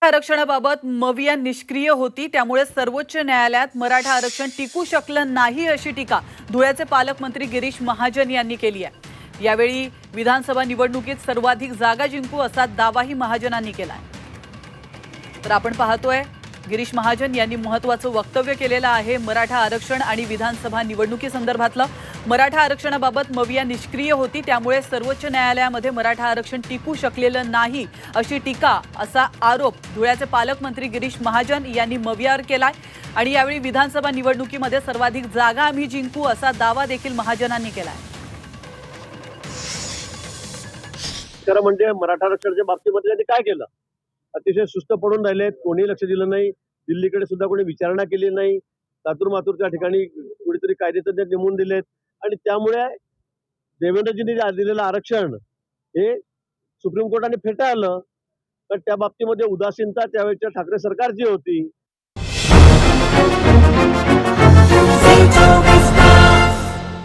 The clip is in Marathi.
आरक्षणाबाबत मविया निष्क्रिय होती, त्यामुळे सर्वोच्च न्यायालयात मराठा आरक्षण टिकू शकलं नाही अशी टीका धुळ्याचे पालकमंत्री गिरीश महाजन यांनी केली आहे। यावेळी विधानसभा निवडणुकीत सर्वाधिक जागा जिंकू असा दावाही महाजनांनी केलाय। तर आपण पाहतोय गिरीश महाजन यांनी महत्त्वाचं वक्तव्य केलेलं आहे। मराठा आरक्षण आणि विधानसभा निवडणुकीसंदर्भातलं मराठा आरक्षणाबाबत मविया निष्क्रिय होती, त्यामुळे सर्वोच्च न्यायालयामध्ये मराठा आरक्षण टिकू शकलेलं नाही अशी टीका असा आरोप धुळ्याचे पालकमंत्री गिरीश महाजन यांनी मवियावर केलाय। आणि यावेळी विधानसभा निवडणुकीमध्ये सर्वाधिक जागा आम्ही जिंकू असा दावा देखील महाजनांनी केलाय। खरं म्हणजे मराठा आरक्षणाच्या बाबतीमध्ये त्यांनी काय केलं? अतिशय सुस्त पडून राहिलेत, कोणी लक्ष दिलं नाही। दिल्लीकडे सुद्धा कोणी विचारणा केली नाही। लातूर मातूरच्या ठिकाणी कुठेतरी कायदेतज्ञ नेमून दिलेत आणि त्यामुळे देवेंद्रजींनी दिलेलं आरक्षण हे सुप्रीम कोर्टाने फेटाळलं। तर त्या बाबतीमध्ये उदासीनता त्यावेळेच्या ठाकरे सरकारची होती।